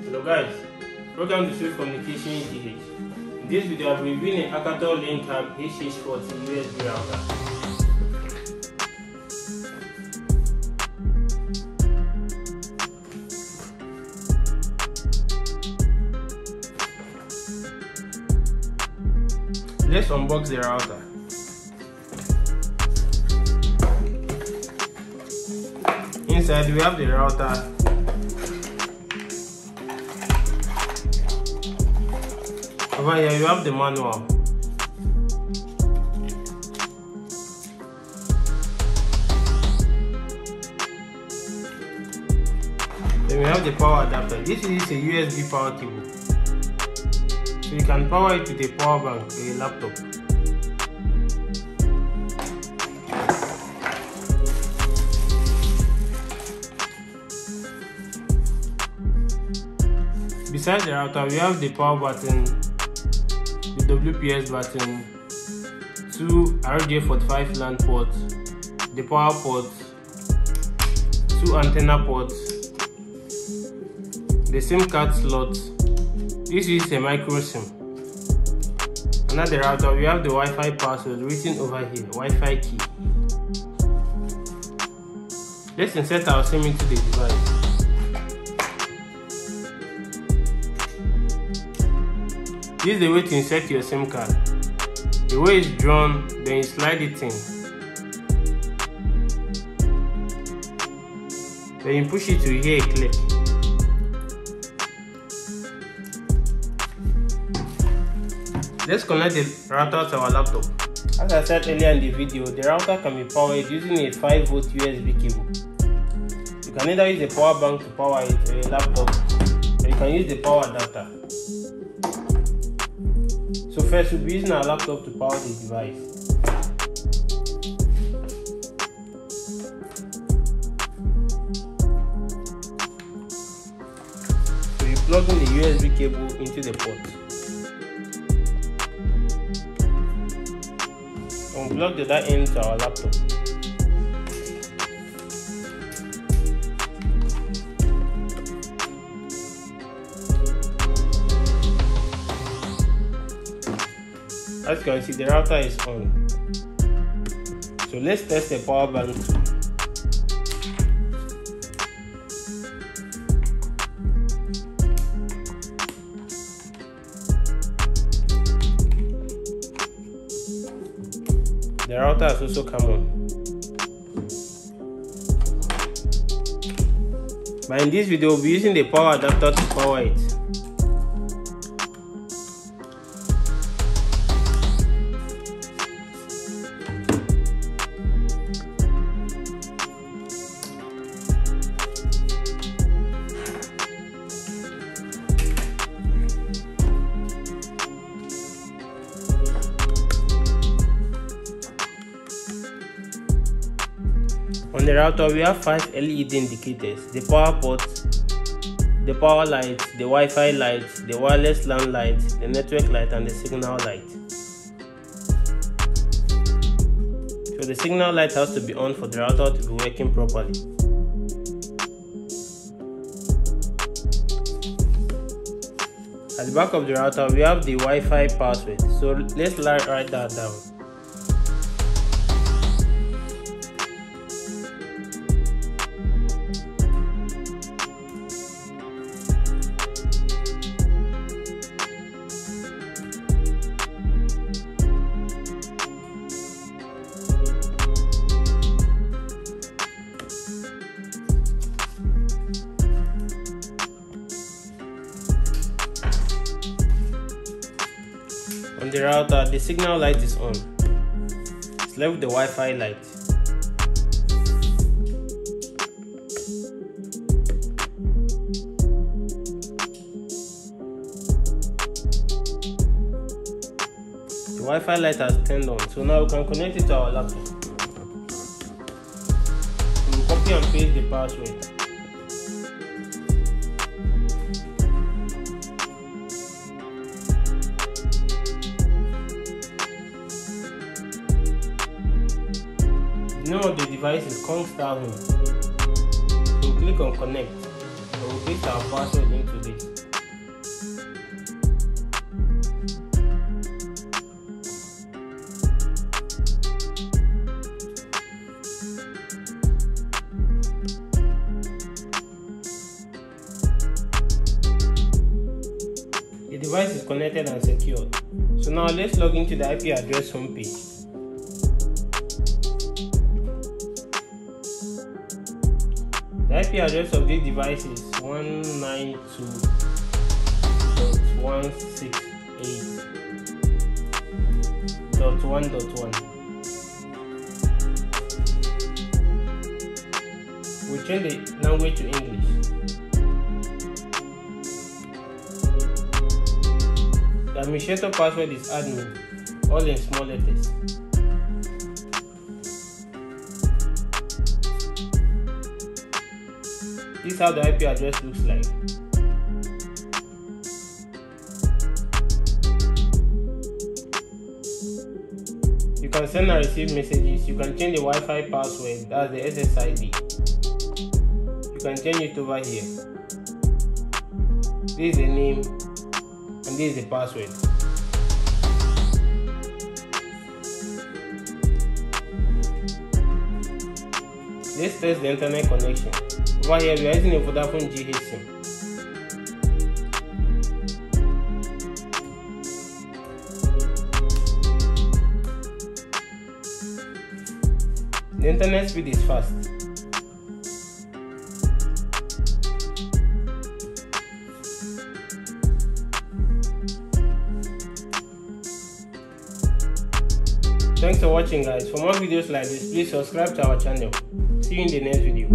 Hello guys, welcome to Swift Communication GH. In this video I'll be reviewing an Alcatel LinkHub HH40 USB router. Let's unbox the router. Inside we have the router, over here you have the manual. Then we have the power adapter. This is a USB power cable, so you can power it with a power bank or a laptop. Besides the router, we have the power button, the WPS button, 2 RJ45 LAN ports, the power ports, 2 antenna ports, the SIM card slot. This is a micro SIM. Under the router, we have the Wi-Fi password written over here, Wi-Fi key. Let's insert our SIM into the device. This is the way to insert your SIM card. The way it's drawn, then you slide it in. Then you push it to hear a click. Let's connect the router to our laptop. As I said earlier in the video, the router can be powered using a 5V USB cable. You can either use the power bank to power it or a laptop, or you can use the power adapter. So first we'll be using our laptop to power the device. So you plug in the USB cable into the port. And we'll plug the other end to our laptop. As you can see, the router is on. So let's test the power bank too. The router has also come on. But in this video, we'll be using the power adapter to power it. On the router, we have 5 LED indicators: the power port, the power light, the Wi-Fi light, the wireless LAN light, the network light, and the signal light. So the signal light has to be on for the router to be working properly. At the back of the router, we have the Wi-Fi password. So let's write that down. On the router, the signal light is on. It's left with the Wi-Fi light. The Wi-Fi light has turned on, so now we can connect it to our laptop. We'll copy and paste the password. The name of the device is Home. So click on connect and we'll paste our password into this. device is connected and secured. So now let's log into the IP address homepage. The IP address of this device is 192.168.1.1. We'll change the language to English. The administrator password is admin, all in small letters. This is how the IP address looks like. You can send and receive messages. You can change the Wi-Fi password, that's the SSID. You can change it over here. This is the name and this is the password. Let's test the internet connection. Over here we are using a Vodafone GH SIM. The internet speed is fast. Thanks for watching guys. For more videos like this, please subscribe to our channel. See you in the next video.